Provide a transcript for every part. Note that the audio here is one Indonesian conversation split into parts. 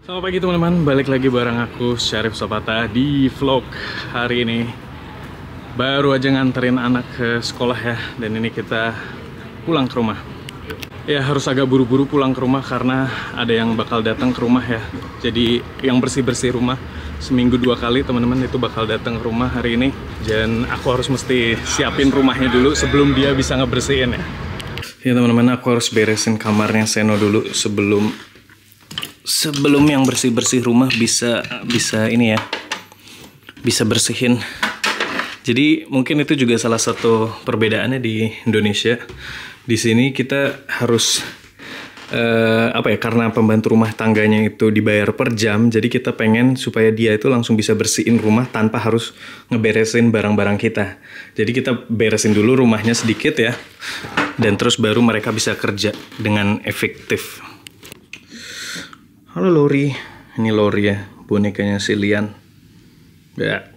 Selamat pagi teman-teman, balik lagi bareng aku Syarif Sapata di vlog hari ini. Baru aja nganterin anak ke sekolah ya, dan ini kita pulang ke rumah. Ya harus agak buru-buru pulang ke rumah karena ada yang bakal datang ke rumah ya. Jadi yang bersih-bersih rumah seminggu 2 kali teman-teman itu bakal datang ke rumah hari ini. Dan aku harus mesti siapin rumahnya dulu sebelum dia bisa ngebersihin ya. Ya teman-teman, aku harus beresin kamarnya Seno dulu sebelum yang bersih-bersih rumah bisa ini ya, bisa bersihin. Jadi mungkin itu juga salah satu perbedaannya di Indonesia. Di sini kita harus karena pembantu rumah tangganya itu dibayar per jam, jadi kita pengen supaya dia itu langsung bisa bersihin rumah tanpa harus ngeberesin barang-barang kita. Jadi kita beresin dulu rumahnya sedikit ya, dan terus baru mereka bisa kerja dengan efektif. Halo Lori, ini Lori ya, bonekanya si Lian. Ya.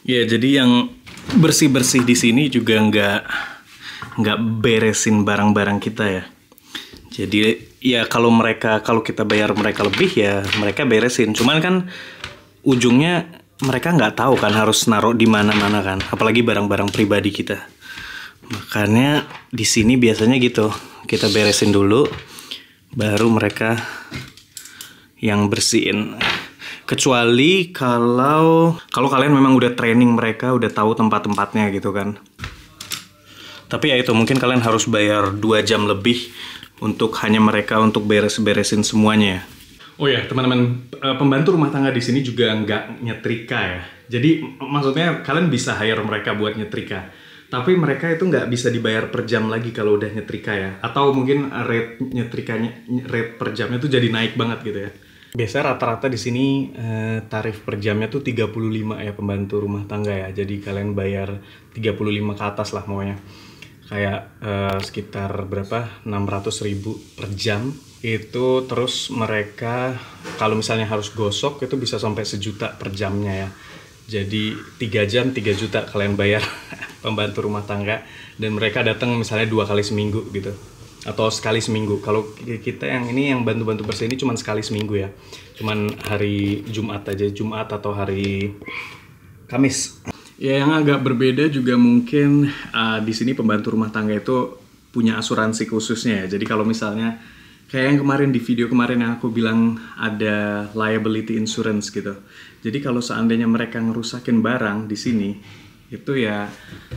Ya, jadi yang bersih-bersih di sini juga nggak beresin barang-barang kita ya. Jadi ya kalau kita bayar mereka lebih ya mereka beresin. Cuman kan ujungnya mereka nggak tahu kan harus naruh di mana-mana kan, apalagi barang-barang pribadi kita. Makanya di sini biasanya gitu, kita beresin dulu, baru mereka yang bersihin. Kecuali kalau kalian memang udah training mereka, udah tahu tempat-tempatnya gitu kan. Tapi ya itu, mungkin kalian harus bayar 2 jam lebih untuk hanya mereka untuk beresin semuanya. Oh ya teman-teman, pembantu rumah tangga di sini juga nggak nyetrika ya. Jadi maksudnya kalian bisa hire mereka buat nyetrika. Tapi mereka itu nggak bisa dibayar per jam lagi kalau udah nyetrika ya. Atau mungkin rate per jamnya tuh jadi naik banget gitu ya. Biasanya rata-rata di sini tarif per jamnya tuh 35 ya pembantu rumah tangga ya. Jadi kalian bayar 35 ke atas lah maunya. Kayak sekitar berapa? 600.000 per jam. Itu terus mereka kalau misalnya harus gosok itu bisa sampai 1 juta per jamnya ya. Jadi 3 jam 3 juta kalian bayar pembantu rumah tangga, dan mereka datang misalnya 2 kali seminggu gitu atau sekali seminggu. Kalau kita yang ini yang bantu-bantu bersih ini cuma sekali seminggu ya, cuman hari Jumat aja, Jumat atau hari Kamis. Ya yang agak berbeda juga mungkin di sini pembantu rumah tangga itu punya asuransi khususnya ya. Jadi kalau misalnya kayak yang kemarin di video kemarin yang aku bilang ada liability insurance gitu. Jadi kalau seandainya mereka ngerusakin barang di sini, itu ya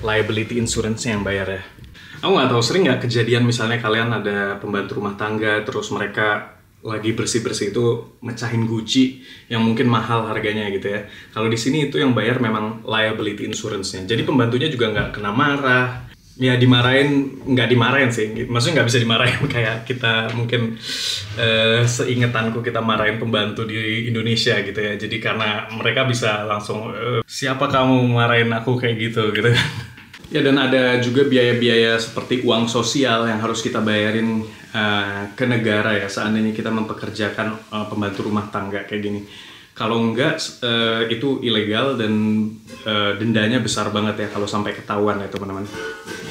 liability insurance-nya yang bayar ya. Aku nggak tahu, sering nggak kejadian misalnya kalian ada pembantu rumah tangga, terus mereka lagi bersih-bersih itu mecahin guci yang mungkin mahal harganya gitu ya. Kalau di sini itu yang bayar memang liability insurance-nya. Jadi pembantunya juga nggak kena marah. Ya nggak dimarahin sih, maksudnya nggak bisa dimarahin kayak kita mungkin seingetanku kita marahin pembantu di Indonesia gitu ya. Jadi karena mereka bisa langsung siapa kamu marahin aku kayak gitu. Ya, dan ada juga biaya-biaya seperti uang sosial yang harus kita bayarin ke negara ya seandainya kita mempekerjakan pembantu rumah tangga kayak gini. Kalau enggak itu ilegal dan dendanya besar banget ya kalau sampai ketahuan ya teman-teman.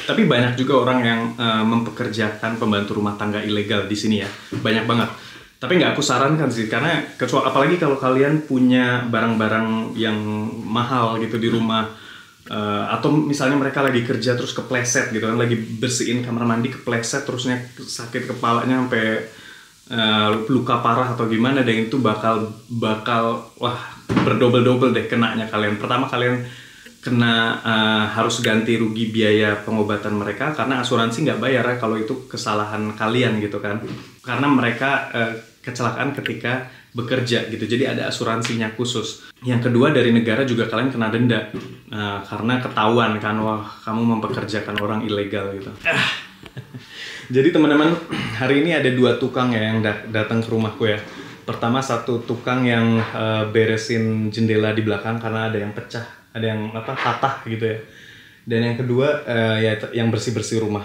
Tapi banyak juga orang yang mempekerjakan pembantu rumah tangga ilegal di sini ya, banyak banget. Tapi nggak aku sarankan sih, karena apalagi kalau kalian punya barang-barang yang mahal gitu di rumah, atau misalnya mereka lagi kerja terus kepleset gitu kan, lagi bersihin kamar mandi kepleset terusnya sakit kepalanya sampai luka parah atau gimana, dan itu bakal wah berdobel-dobel deh kenanya kalian. Pertama kalian kena harus ganti rugi biaya pengobatan mereka karena asuransi nggak bayar ya kalau itu kesalahan kalian gitu kan, karena mereka kecelakaan ketika bekerja gitu, jadi ada asuransinya khusus. Yang kedua, dari negara juga kalian kena denda karena ketahuan kan, wah kamu mempekerjakan orang ilegal gitu. Jadi teman-teman, hari ini ada 2 tukang ya yang datang ke rumahku ya. Pertama, satu tukang yang beresin jendela di belakang karena ada yang pecah, ada yang patah gitu ya. Dan yang kedua ya yang bersih-bersih rumah.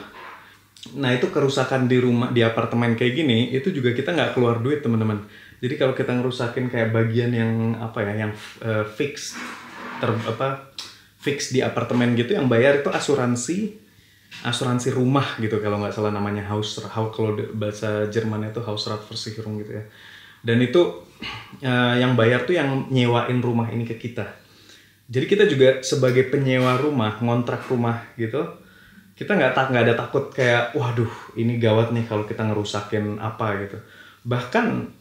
Nah itu kerusakan di rumah, di apartemen kayak gini, itu juga kita nggak keluar duit teman-teman. Jadi kalau kita ngerusakin kayak bagian yang yang fix di apartemen gitu, yang bayar itu asuransi asuransi rumah gitu kalau nggak salah namanya kalau bahasa Jermannya itu Hausratversicherung gitu ya. Dan itu yang bayar tuh yang nyewain rumah ini ke kita. Jadi kita juga sebagai penyewa rumah, ngontrak rumah gitu, kita nggak ada takut kayak waduh ini gawat nih kalau kita ngerusakin apa gitu. Bahkan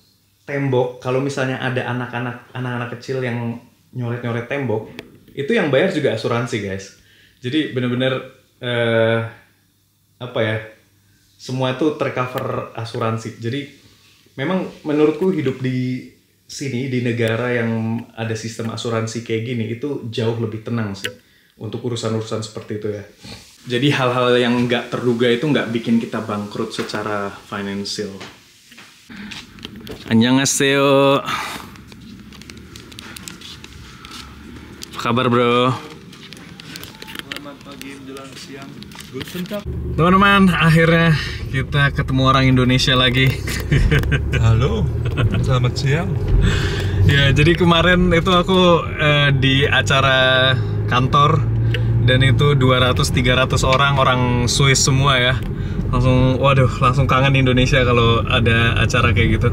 tembok, kalau misalnya ada anak-anak kecil yang nyoret-nyoret tembok, itu yang bayar juga asuransi guys. Jadi bener-bener semua itu tercover asuransi. Jadi memang menurutku hidup di sini, di negara yang ada sistem asuransi kayak gini, itu jauh lebih tenang sih untuk urusan-urusan seperti itu ya. Jadi hal-hal yang nggak terduga itu nggak bikin kita bangkrut secara financial. Annyeonghaseyo. Apa kabar bro? Selamat pagi menjelang siang. Teman-teman, akhirnya kita ketemu orang Indonesia lagi. Halo, selamat siang. Ya, jadi kemarin itu aku di acara kantor dan itu 200-300 orang Swiss semua ya. Langsung kangen Indonesia kalau ada acara kayak gitu.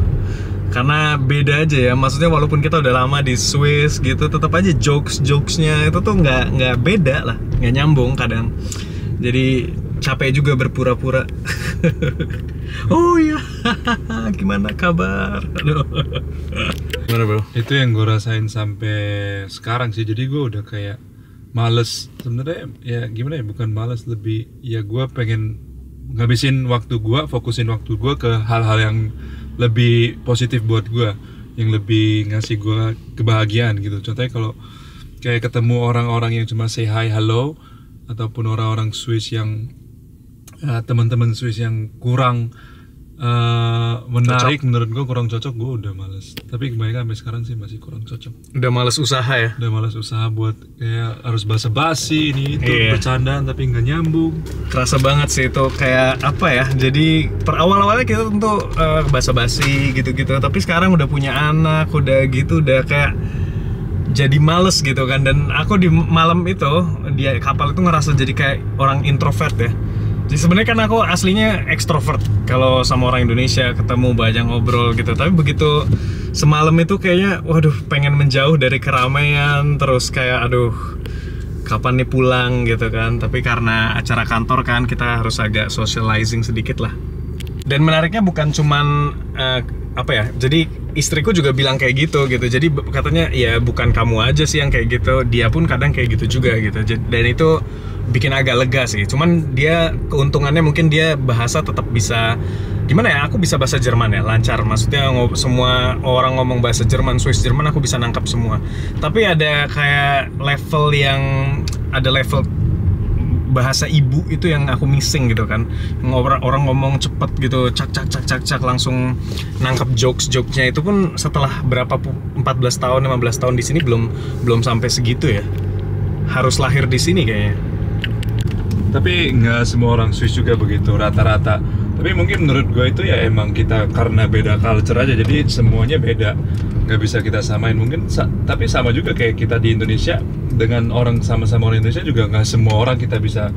Karena beda aja ya, maksudnya walaupun kita udah lama di Swiss gitu, tetap aja jokes-jokesnya itu tuh nggak beda lah, nggak nyambung kadang. Jadi capek juga berpura-pura. Oh iya, gimana kabar? Gimana bro? Itu yang gue rasain sampai sekarang sih. Jadi gue udah kayak males. Sebenarnya ya gimana ya, bukan males, lebih ya gue pengen ngabisin waktu gue, fokusin waktu gue ke hal-hal yang lebih positif buat gue, yang lebih ngasih gue kebahagiaan gitu. Contohnya kalau kayak ketemu orang-orang yang cuma say hi, hello, ataupun orang-orang Swiss yang teman-teman Swiss yang kurang menarik, menurut gue kurang cocok, gue udah males. Tapi kebanyakan sampai sekarang sih masih kurang cocok. Udah males usaha ya? Udah males usaha buat kayak harus basa-basi ini itu, bercandaan tapi nggak nyambung. Kerasa banget sih itu, kayak apa ya, jadi per awal-awalnya kita tentu basa-basi gitu-gitu, tapi sekarang udah punya anak, udah gitu, udah kayak jadi males gitu kan. Dan aku di malam itu di kapal itu ngerasa jadi kayak orang introvert ya. Jadi sebenarnya kan aku aslinya ekstrovert kalau sama orang Indonesia, ketemu banyak ngobrol gitu. Tapi begitu semalam itu kayaknya waduh pengen menjauh dari keramaian, terus kayak aduh kapan nih pulang gitu kan. Tapi karena acara kantor kan kita harus agak socializing sedikit lah. Dan menariknya bukan cuman jadi istriku juga bilang kayak gitu. Jadi katanya ya bukan kamu aja sih yang kayak gitu, dia pun kadang kayak gitu juga gitu. Dan itu bikin agak lega sih. Cuman dia keuntungannya mungkin dia bahasa tetap bisa, gimana ya, aku bisa bahasa Jerman ya, lancar. Maksudnya semua orang ngomong bahasa Jerman, Swiss Jerman aku bisa nangkap semua. Tapi ada kayak level bahasa ibu itu yang aku missing gitu kan. Orang ngomong cepet gitu, cak langsung nangkep jokes-jokesnya. Itu pun setelah 14 tahun 15 tahun di sini belum sampai segitu ya. Harus lahir di sini kayaknya. Tapi nggak semua orang Swiss juga begitu, rata-rata. Tapi mungkin menurut gue itu ya emang kita karena beda culture aja, jadi semuanya beda, nggak bisa kita samain. Mungkin tapi sama juga kayak kita di Indonesia, dengan orang sama-sama orang Indonesia juga nggak semua orang kita bisa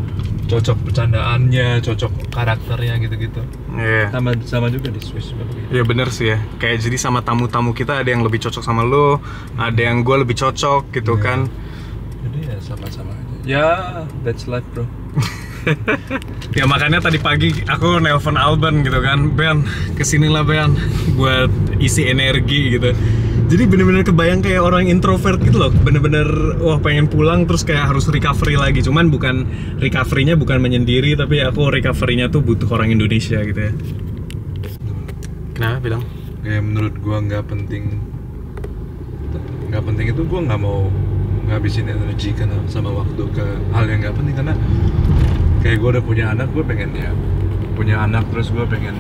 cocok bercandaannya, cocok karakternya gitu-gitu. Iya. Sama juga di Swiss juga begitu. Iya bener sih ya. Kayak jadi sama tamu-tamu kita ada yang lebih cocok sama lo, ada yang gue lebih cocok gitu kan. Jadi ya sama-sama aja. Ya, that's life bro. Ya makanya tadi pagi aku nelpon Alban gitu kan, Ben kesinilah Ben buat isi energi gitu. Jadi bener-bener kebayang kayak orang introvert gitu loh, bener-bener wah pengen pulang terus kayak harus recovery lagi. Cuman bukan recovery-nya bukan menyendiri, tapi aku recovery-nya tuh butuh orang Indonesia gitu ya. Kenapa bilang? Kayak menurut gua nggak penting itu, gua nggak mau ngabisin energi karena sama waktu ke hal yang nggak penting. Karena kayak gue udah punya anak, gue pengen ya punya anak, terus gue pengen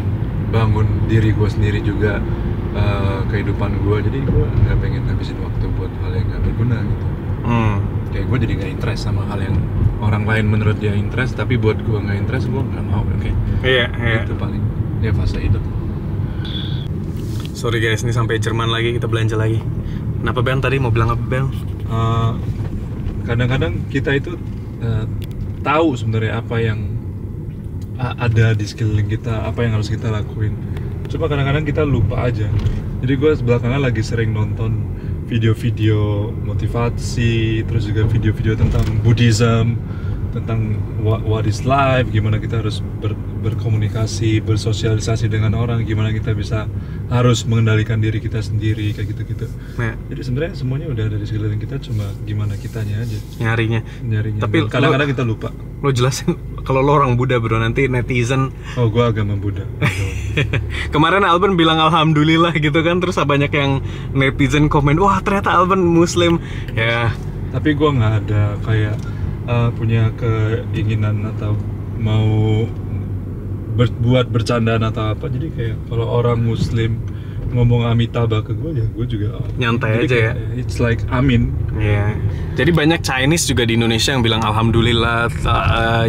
bangun diri gue sendiri juga, kehidupan gue. Jadi gue nggak pengen habisin waktu buat hal yang nggak berguna gitu. Kayak gue jadi nggak interest sama hal yang orang lain menurut dia interest, tapi buat gue nggak interest, gue nggak mau. Iya. Itu paling ya fase hidup. Sorry guys, ini sampai Jerman lagi, kita belanja lagi. Kenapa Ben tadi mau bilang apa Ben? Kadang-kadang kita itu tahu sebenarnya apa yang ada di sekeliling kita, apa yang harus kita lakuin. Cuma kadang-kadang kita lupa aja. Jadi gue belakangan lagi sering nonton video-video motivasi, terus juga video-video tentang Buddhism, tentang what is life, gimana kita harus berkomunikasi, bersosialisasi dengan orang, gimana kita bisa harus mengendalikan diri kita sendiri, kayak gitu-gitu. Nah, Jadi sebenarnya semuanya udah ada di sekeliling kita, cuma gimana kitanya aja nyarinya. nyarinya. Tapi Dan kadang-kadang kita lupa. Lo jelasin kalau lo orang Buddha bro, nanti netizen. Oh, gue agama Buddha. Kemarin Alban bilang alhamdulillah gitu kan, terus banyak yang netizen komen, wah ternyata Alban Muslim. Ya, Tapi gue nggak ada kayak punya keinginan atau mau buat bercandaan atau apa. Jadi kayak kalau orang Muslim ngomong Amitabha ke gue, ya gue juga Nyantai Jadi aja ya. kayak, it's like amin. ya. Jadi banyak Chinese juga di Indonesia yang bilang alhamdulillah,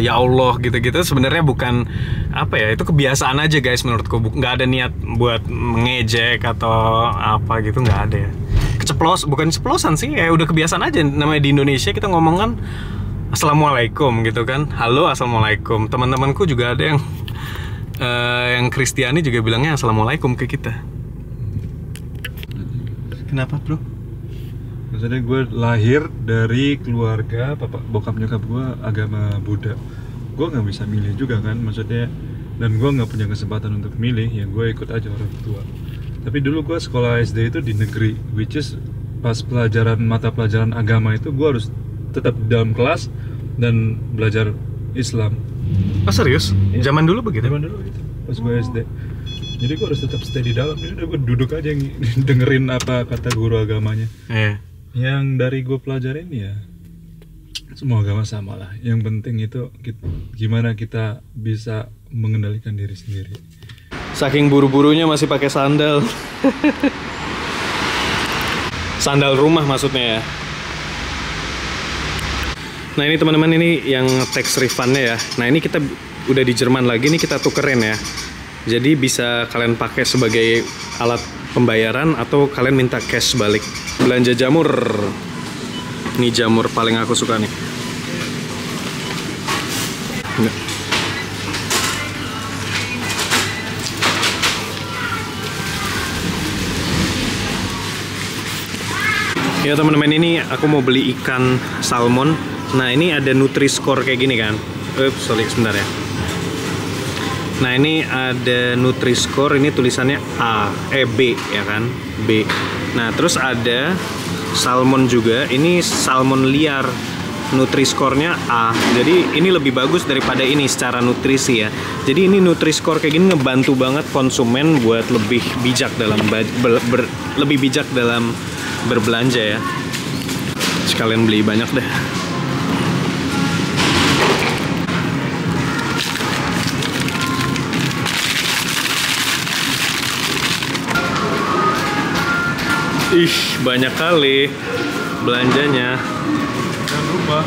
ya Allah gitu-gitu. Sebenarnya bukan apa ya, itu kebiasaan aja guys menurutku. Nggak ada niat buat mengejek atau apa gitu, nggak ada ya. Bukan ceplosan sih, ya udah kebiasaan aja. Namanya di Indonesia kita ngomong kan Assalamualaikum gitu kan. Halo, Assalamualaikum. Teman-temanku juga ada yang Kristiani juga bilangnya Assalamualaikum ke kita. Kenapa bro? Maksudnya gue lahir dari keluarga bokap nyokap gue agama Buddha. Gue nggak bisa milih juga kan, maksudnya, dan gue nggak punya kesempatan untuk milih, ya gue ikut aja orang tua. Tapi dulu gue sekolah SD itu di negeri, which is pas mata pelajaran agama itu gue harus tetap di dalam kelas dan belajar Islam. Oh serius? Zaman dulu begitu? Zaman dulu gitu, pas gue SD. Jadi gue harus tetap stay di dalam. Jadi gue duduk aja dengerin apa kata guru agamanya. Iya. Yang dari gue pelajarin ya semua agama sama lah. Yang penting itu gimana kita bisa mengendalikan diri sendiri. Saking buru-burunya masih pakai sandal. Sandal rumah maksudnya ya. Nah ini teman-teman, ini yang tax refundnya ya. Nah ini kita udah di Jerman lagi nih, kita tukerin ya. Jadi bisa kalian pakai sebagai alat pembayaran atau kalian minta cash balik. Belanja jamur. Ini jamur paling aku suka nih. Ya teman-teman, ini aku mau beli ikan salmon. Nah ini ada Nutri-Score kayak gini kan. Sorry sebentar ya. Nah ini ada Nutri-Score, ini tulisannya B ya kan, B. Nah terus ada salmon juga, ini salmon liar, Nutri-Score-nya A. Jadi ini lebih bagus daripada ini secara nutrisi ya. Jadi ini Nutri-Score kayak gini ngebantu banget konsumen buat lebih bijak dalam lebih bijak dalam berbelanja ya. Sekalian beli banyak deh. Ih, banyak kali belanjanya. Jangan lupa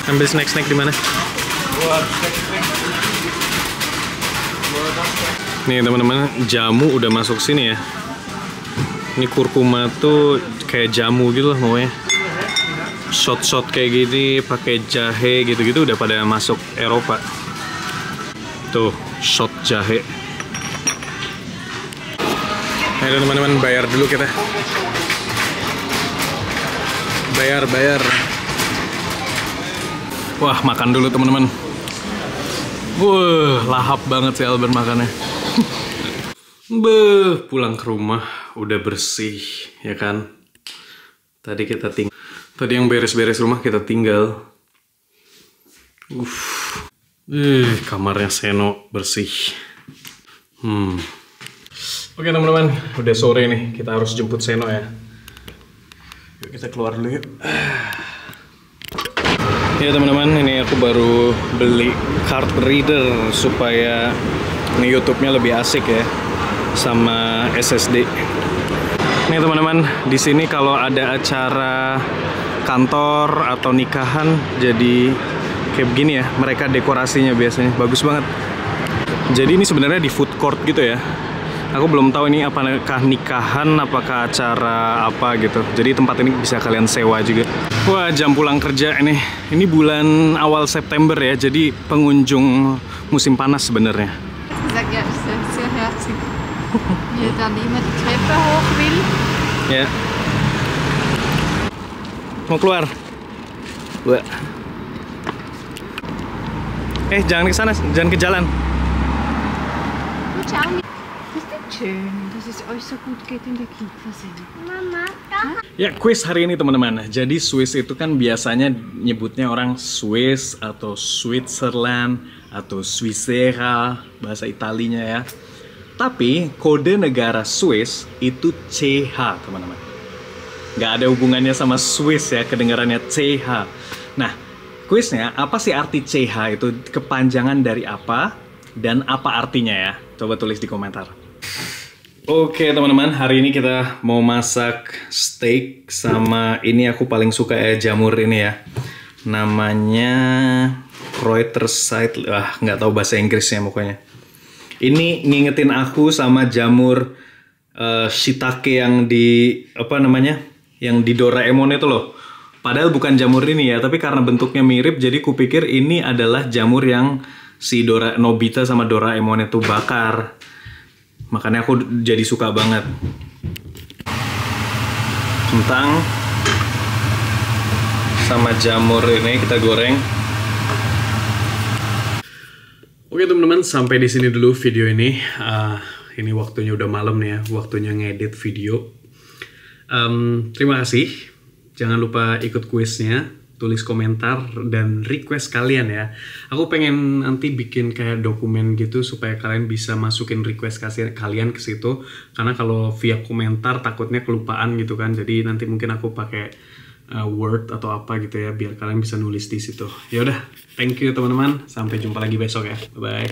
Ambil snack-snack di mana? Nih teman-teman, jamu udah masuk sini ya. Ini kurkuma tuh kayak jamu gitu lah pokoknya. Shot-shot kayak gini, pakai jahe gitu-gitu udah pada masuk Eropa. Tuh, shot jahe. Ayo teman-teman, bayar dulu kita. Bayar. Wah, makan dulu teman-teman. Wah, lahap banget sih Alban makannya. Pulang ke rumah udah bersih, ya kan? Tadi yang beres-beres rumah kita tinggal. Kamarnya Seno bersih. Oke teman-teman, udah sore nih, kita harus jemput Seno ya. Yuk kita keluar dulu yuk. Ya teman-teman, ini aku baru beli card reader supaya ini YouTube-nya lebih asik ya, sama SSD. Nih teman-teman, di sini kalau ada acara kantor atau nikahan, jadi kayak begini ya, mereka dekorasinya biasanya bagus banget. Jadi ini sebenarnya di food court gitu ya. Aku belum tahu ini apakah nikahan, apakah acara apa gitu. Jadi tempat ini bisa kalian sewa juga. Wah, jam pulang kerja ini. Ini bulan awal September ya. Jadi pengunjung musim panas sebenarnya. Gesagt, ja, ist sehr herzig. Wie dann immer die Treppe hoch will. Ya. Mau keluar? Wah. Jangan ke sana, jangan ke jalan. Gut, schau nicht. Das ist nicht schön, dass es euch so gut geht in der Kita. Mama, da. Ya, kuis hari ini teman-teman. Jadi Swiss itu kan biasanya nyebutnya orang Swiss atau Switzerland atau Svizzera, bahasa Italinya ya. Tapi kode negara Swiss itu CH teman-teman. Nggak ada hubungannya sama Swiss ya, kedengarannya CH. Nah, kuisnya apa sih arti CH itu? Kepanjangan dari apa? Dan apa artinya ya? Coba tulis di komentar. Oke teman-teman, hari ini kita mau masak steak sama ini aku paling suka ya, jamur ini ya. Namanya Reuterside, nggak tahu bahasa Inggrisnya pokoknya. Ini ngingetin aku sama jamur shiitake yang di apa namanya? Yang di Doraemon itu loh. Padahal bukan jamur ini ya, tapi karena bentuknya mirip jadi kupikir ini adalah jamur yang si Nobita sama Doraemon itu bakar. Makanya aku jadi suka banget. Kentang sama jamur ini kita goreng. Oke teman-teman, sampai di sini dulu video ini. Ini waktunya udah malam nih ya, waktunya ngedit video. Terima kasih. Jangan lupa ikut kuisnya, tulis komentar dan request kalian ya. Aku pengen nanti bikin kayak dokumen gitu supaya kalian bisa masukin request kalian ke situ. Karena kalau via komentar takutnya kelupaan gitu kan. Jadi nanti mungkin aku pakai Word atau apa gitu ya biar kalian bisa nulis di situ. Ya udah, thank you teman-teman. Sampai jumpa lagi besok ya. Bye bye.